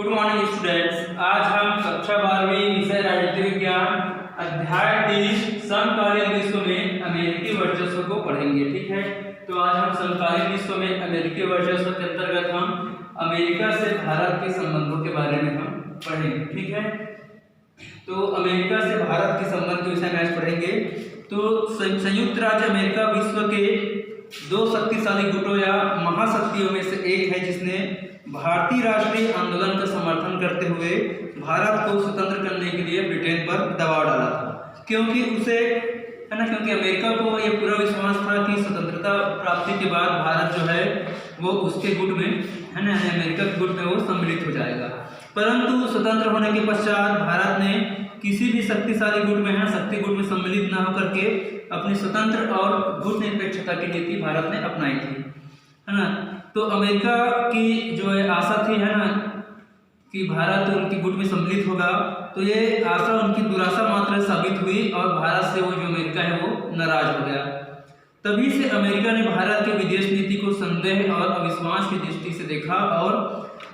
Good morning students. आज हम कक्षा 12वीं विषय राजनीति विज्ञान अध्याय 30 समकालीन विश्व में अमेरिकी वर्चस्व को पढ़ेंगे। ठीक है, तो आज हम समकालीन विश्व में अमेरिकी वर्चस्व के अंतर्गत हम अमेरिका से भारत के संबंधों के बारे में हम पढ़ेंगे। ठीक है, तो अमेरिका से भारत के संबंध के विषय में आज पढ़ेंगे। तो संयुक्त राज्य अमेरिका विश्व के दो शक्तिशाली गुटों या महाशक्तियों में से एक है, जिसने भारतीय राष्ट्रीय आंदोलन का समर्थन करते हुए भारत को स्वतंत्र करने के लिए ब्रिटेन पर दबाव डाला था। क्योंकि अमेरिका को यह पूरा विश्वास था कि स्वतंत्रता प्राप्ति के बाद भारत जो है वो उसके गुट में है ना, अमेरिका के गुट में वो सम्मिलित हो जाएगा। परंतु स्वतंत्र होने के पश्चात भारत ने किसी भी शक्तिशाली गुट में शक्ति गुट में सम्मिलित न होकर के अपनी स्वतंत्र और गुट निरपेक्षता की नीति भारत ने अपनाई थी, है ना। तो अमेरिका की जो है आशा थी, है ना, कि भारत उनके गुट में सम्मिलित होगा, तो ये आशा उनकी दुराशा मात्र साबित हुई और भारत से वो जो अमेरिका है वो नाराज हो गया। तभी से अमेरिका ने भारत के विदेश नीति को संदेह और अविश्वास की दृष्टि से देखा और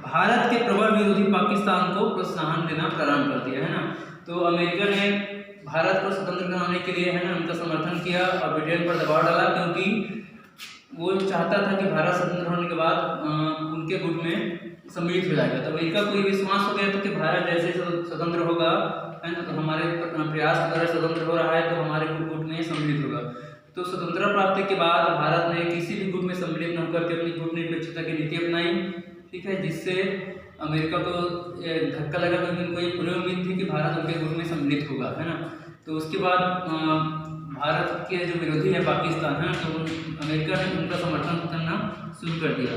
भारत के प्रबल विरोधी पाकिस्तान को प्रोत्साहन देना प्रारंभ कर दिया, है ना। तो अमेरिका ने भारत को स्वतंत्र कराने के लिए, है ना, उनका समर्थन किया और ब्रिटेन पर दबाव डाला, क्योंकि वो चाहता था कि भारत स्वतंत्र होने के बाद उनके गुट में सम्मिलित हो जाएगा। तो अमेरिका को ये विश्वास हो गया था कि भारत जैसे स्वतंत्र होगा, है ना, तो हमारे प्रयास के द्वारा स्वतंत्र हो रहा है, तो हमारे गुट में सम्मिलित होगा। तो स्वतंत्रता प्राप्ति के बाद भारत ने किसी भी गुट में सम्मिलित न होकर के अपनी गुट निरपेक्षता की नीति अपनाई। ठीक है, जिससे अमेरिका को धक्का लगा, क्योंकि उनको ये पूरी उम्मीद थी कि भारत उनके गुट में सम्मिलित होगा, है ना। तो उसके बाद भारत के जो विरोधी है पाकिस्तान, है, तो अमेरिका ने उनका समर्थन करना शुरू कर दिया।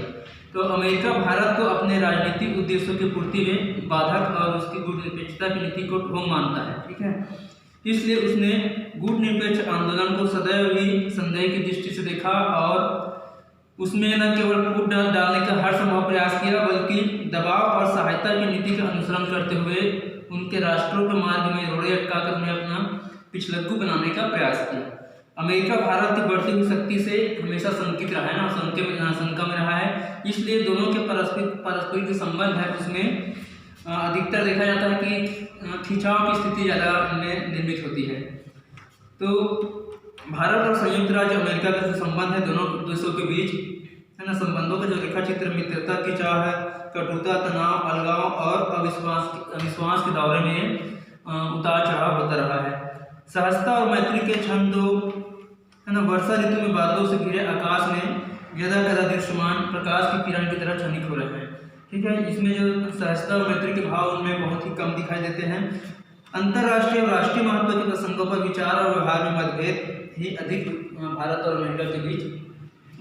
तो अमेरिका भारत को अपने राजनीतिक उद्देश्यों की पूर्ति में बाधक और उसकी गुट निरपेक्षता की नीति को ढोंग मानता है। ठीक है, इसलिए उसने गुट निरपेक्ष आंदोलन को सदैव ही संदेह की दृष्टि से देखा और उसमें न केवल फूट डालने का हर संभव प्रयास किया, बल्कि दबाव और सहायता की नीति का अनुसरण करते हुए उनके राष्ट्रों के मार्ग में रोड़े अटकाकर उन्हें अपना पिछलग्गू बनाने का प्रयास किया। अमेरिका भारत की बढ़ती हुई शक्ति से हमेशा शंकित रहा है ना, शंका में रहा है। इसलिए दोनों के पारस्परिक जो संबंध है उसमें अधिकतर देखा जाता है कि खिंचाव की स्थिति ज़्यादा निर्मित होती है। तो भारत और संयुक्त राज्य अमेरिका का जो संबंध है दोनों देशों के बीच, है ना, संबंधों का जो रेखा चित्र मित्रता की चाह है, कटुता, तनाव, अलगाव और अविश्वास के दौरे में उतार चढ़ाव होता रहा है। सहजता और मैत्री के क्षण तो, है ना, वर्षा ऋतु में बादलों से घिरे आकाश में गदा दृश्यमान प्रकाश की किरण की तरह क्षणिक हो रहे हैं। ठीक है, इसमें जो सहजता और मैत्री के भाव उनमें बहुत ही कम दिखाई देते हैं। अंतर्राष्ट्रीय और राष्ट्रीय महत्व के प्रसंगों पर विचार और व्यवहार में मतभेद ही अधिक भारत और अमेरिका के बीच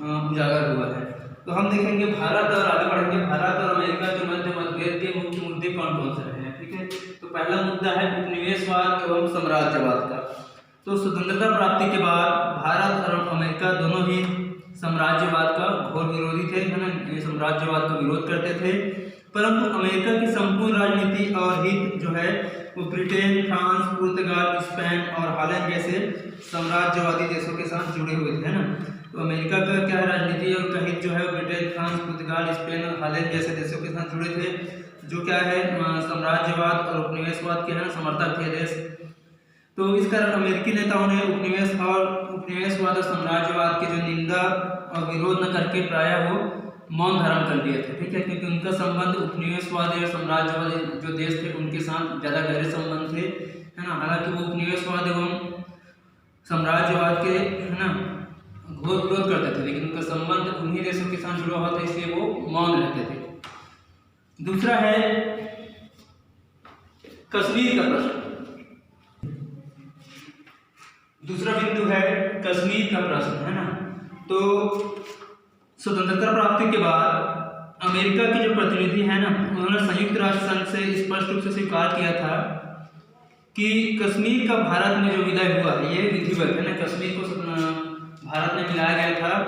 उजागर हुआ है। तो हम देखेंगे भारत और आगे बढ़ेंगे, भारत और अमेरिका के मध्य मतभेद के मुख्य मुद्दे कौन कौन से रहे हैं। ठीक है, तो पहला मुद्दा है उपनिवेशवाद एवं साम्राज्यवाद का। तो स्वतंत्रता प्राप्ति के बाद भारत और अमेरिका दोनों ही साम्राज्यवाद का घोर विरोधी थे, है ना, ये साम्राज्यवाद का विरोध करते थे। परंतु अमेरिका की संपूर्ण राजनीति और हित जो है वो ब्रिटेन, फ्रांस, पुर्तगाल, स्पेन और हॉलैंड जैसे साम्राज्यवादी देशों के साथ जुड़े हुए थे, है ना। तो अमेरिका का क्या है, राजनीति और का हित जो है ब्रिटेन, फ्रांस, पुर्तगाल, स्पेन और हॉलैंड जैसे देशों के साथ जुड़े थे, जो क्या है साम्राज्यवाद और उपनिवेशवाद के, है ना, समर्थक थे देश। तो इस कारण अमेरिकी नेताओं ने उपनिवेशवाद और साम्राज्यवाद के जो निंदा और विरोध न करके प्रायः वो मौन धारण कर दिए थे। ठीक है, क्योंकि उनका संबंध उपनिवेशवादी और साम्राज्यवादी जो देश थे उनके साथ ज़्यादा गहरे संबंध थे, है ना। हालांकि वो उपनिवेशवाद एवं साम्राज्यवाद के, है ना, घोर विरोध करते थे, लेकिन उनका संबंध उन्हीं देशों के साथ जुड़ा हुआ था, इसलिए वो मौन रहते थे। दूसरा है कश्मीर का प्रश्न। दूसरा बिंदु है कश्मीर का प्रश्न, है ना। तो स्वतंत्रता प्राप्ति के बाद अमेरिका के जो प्रतिनिधि हैं ना, उन्होंने संयुक्त राष्ट्र संघ से स्पष्ट रूप से स्वीकार किया था कि कश्मीर का भारत में जो विलय हुआ ये विधिवत है ना, कश्मीर को भारत में मिलाया गया था,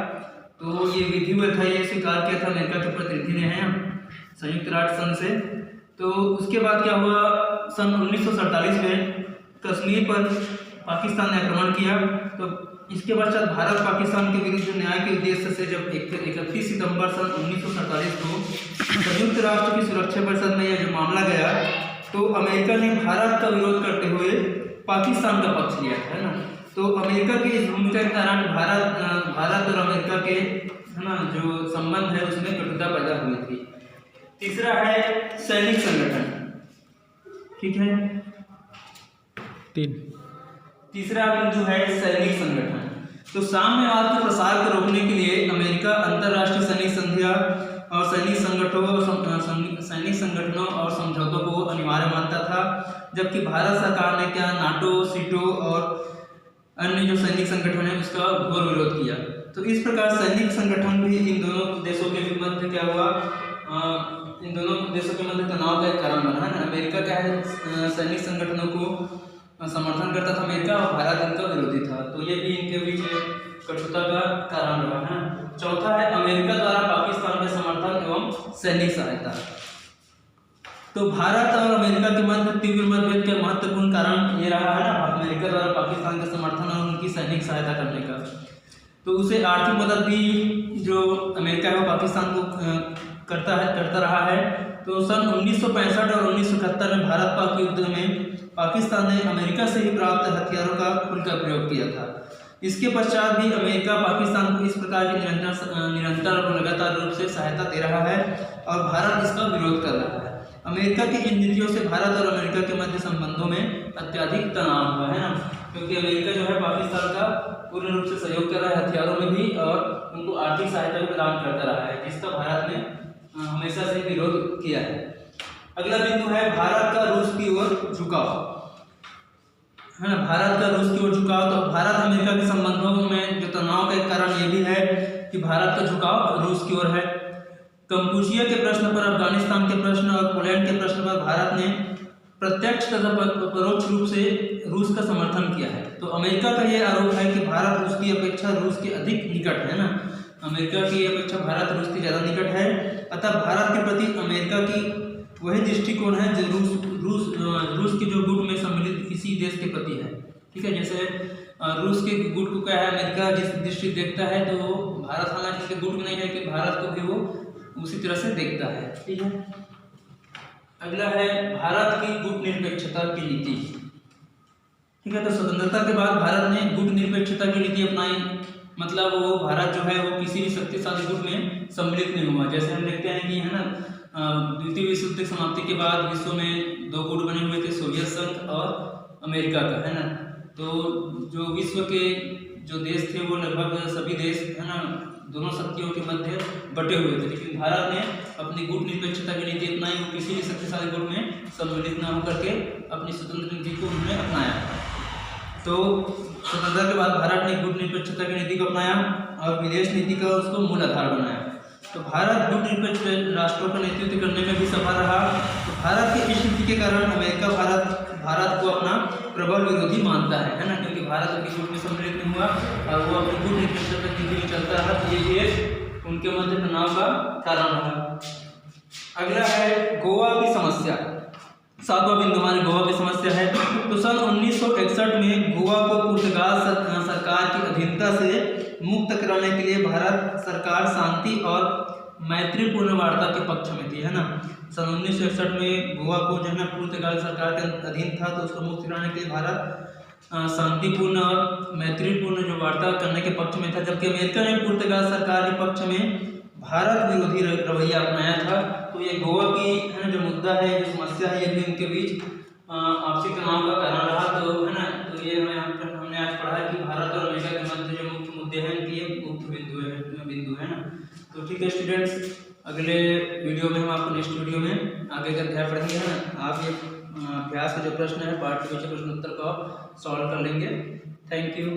तो ये विधिवत है, ये स्वीकार किया था अमेरिका के प्रतिनिधि ने, है संयुक्त राष्ट्र संघ से। तो उसके बाद क्या हुआ, सन 1947 में कश्मीर पर पाकिस्तान ने आक्रमण किया। तो इसके पश्चात भारत पाकिस्तान के विरुद्ध न्याय के उद्देश्य से जब 31 सितंबर सन 1947 को संयुक्त राष्ट्र की सुरक्षा परिषद में यह जो तो अमेरिका ने भारत का विरोध करते हुए पाकिस्तान का पक्ष लिया था, है ना। तो अमेरिका की इस भूमिका के कारण भारत और अमेरिका के, है ना, जो संबंध है उसमें कटुता पैदा हुई थी। तीसरा है सैनिक संगठन, ठीक है। तीसरा बिंदु है सैनिक संगठन। तो साम्यवाद के प्रसार को रोकने के लिए अमेरिका अंतर्राष्ट्रीय सैनिक संधिया और सैनिक संगठनों और समझौतों को अनिवार्य मानता था, जबकि भारत सरकार ने क्या नाटो, सीटो और अन्य जो सैनिक संगठन है उसका घोर विरोध किया। तो इस प्रकार सैनिक संगठन भी इन दोनों देशों के मध्य क्या हुआ, इन दोनों देशों के मध्य तनाव का एक कारण बना, है ना। अमेरिका क्या है सैनिक संगठनों को समर्थन करता था अमेरिका, और भारत इनका विरोधी था, तो ये भी इनके बीच कटुता का कारण रहा, है ना। चौथा है अमेरिका द्वारा पाकिस्तान के समर्थन एवं सैनिक सहायता। तो भारत और अमेरिका के मध्य तीव्र मतभेद का महत्वपूर्ण कारण ये रहा, है ना, अमेरिका द्वारा पाकिस्तान का समर्थन और उनकी सैनिक सहायता करने का। तो उसे आर्थिक मदद भी जो अमेरिका है वो पाकिस्तान को करता रहा है। तो सन 1965 और 1971 में भारत पाक युद्ध में पाकिस्तान ने अमेरिका से ही प्राप्त हथियारों का खुलकर प्रयोग किया था। इसके पश्चात भी अमेरिका पाकिस्तान को इस प्रकार की निरंतर और लगातार रूप से सहायता दे रहा है और भारत इसका विरोध कर रहा है। अमेरिका की इन नीतियों से भारत और अमेरिका के मध्य संबंधों में अत्यधिक तनाव हुआ, है ना, क्योंकि अमेरिका जो है पाकिस्तान का पूर्ण रूप से सहयोग कर रहा है हथियारों में भी, और उनको आर्थिक सहायता भी प्रदान करता रहा है, जिसका भारत ने हमेशा से विरोध किया है। अगला बिंदु है भारत का रूस की ओर झुकाव, है ना। भारत का रूस की ओर झुकाव, तो भारत अमेरिका के संबंधों में जो तनाव का एक कारण ये भी है कि भारत का झुकाव रूस की ओर है। कंपूचिया के प्रश्न पर, अफगानिस्तान के प्रश्न और पोलैंड के प्रश्न पर भारत ने प्रत्यक्ष तथा परोक्ष रूप से रूस का समर्थन किया है। तो अमेरिका का यह आरोप है कि भारत रूस की अपेक्षा रूस के अधिक निकट है, ना। अमेरिका की अपेक्षा भारत रूस की ज़्यादा निकट है, अतः भारत के प्रति अमेरिका की वही दृष्टिकोण है जो रूस के जो गुट में सम्मिलित किसी देश के प्रति है, ठीक है। जैसे रूस के गुट को क्या है अमेरिका जिस दृष्टि देखता है, तो भारत हालांकि उसके गुट में नहीं है कि भारत को भी वो उसी तरह से देखता है, ठीक है। अगला है भारत की गुट निरपेक्षता की नीति, ठीक है। तो स्वतंत्रता के बाद भारत ने गुट निरपेक्षता की नीति अपनाई, मतलब वो भारत जो है वो किसी भी शक्तिशाली गुट में सम्मिलित नहीं हुआ। जैसे हम देखते हैं कि, है ना, द्वितीय विश्व युद्ध की समाप्ति के बाद विश्व में दो गुट बने हुए थे, सोवियत संघ और अमेरिका का, है ना। तो जो विश्व के जो देश थे वो लगभग सभी देश, है ना, दोनों शक्तियों के मध्य बटे हुए थे, लेकिन भारत ने अपनी गुट निरपेक्षता की नीति अपनाई, वो किसी भी शक्तिशाली गुट में सम्मिलित न होकर के अपनी स्वतंत्र नीति को उन्होंने अपनाया। तो स्वतंत्रता के बाद भारत ने गुट निरपेक्षता की नीति को अपनाया और विदेश नीति का उसको मूल आधार बनाया। तो भारत गुट निरपेक्ष राष्ट्रों का नेतृत्व करने में भी सफल रहा। तो भारत की इस नीति के कारण अमेरिका भारत को अपना प्रबल विरोधी मानता है ना, क्योंकि भारत उनके गुट में सम्मिलित नहीं हुआ और वो अपनी गुट निरपेक्षता की नीति में चलता रहा, तो ये एक उनके मध्य तनाव का कारण रहा। अगला है गोवा की समस्या, 7वां बिंदु हमारे गोवा की समस्या है। तो सन 1961 में गोवा को पुर्तगाल सरकार की अधीनता से मुक्त कराने के लिए भारत सरकार शांति और मैत्रीपूर्ण वार्ता के पक्ष में थी, है ना। सन 1961 में गोवा को जो है ना पुर्तगाल सरकार के अधीन था, तो उसको मुक्त कराने के लिए भारत शांतिपूर्ण और मैत्रीपूर्ण जो वार्ता करने के पक्ष में था, जबकि अमेरिका ने पुर्तगाल सरकार के पक्ष में भारत विरोधी रवैया अपनाया था। तो ये गोवा की, है ना, जो मुद्दा है, जो समस्या है, ये भी उनके बीच आपसी तनाव का कारण रहा। तो, है ना, तो ये हमने आज पढ़ा है कि भारत और अमेरिका के मध्य जो मुख्य मुद्दे हैं इनकी ये मुख्य बिंदु है ना। तो ठीक है स्टूडेंट्स, अगले वीडियो में हम आपको नेक्स्ट वीडियो में आगे का अध्याय पढ़ेंगे, है ना। आप ये अभ्यास का जो प्रश्न है पाठ के पीछे प्रश्न उत्तर को आप सॉल्व कर लेंगे। Thank you.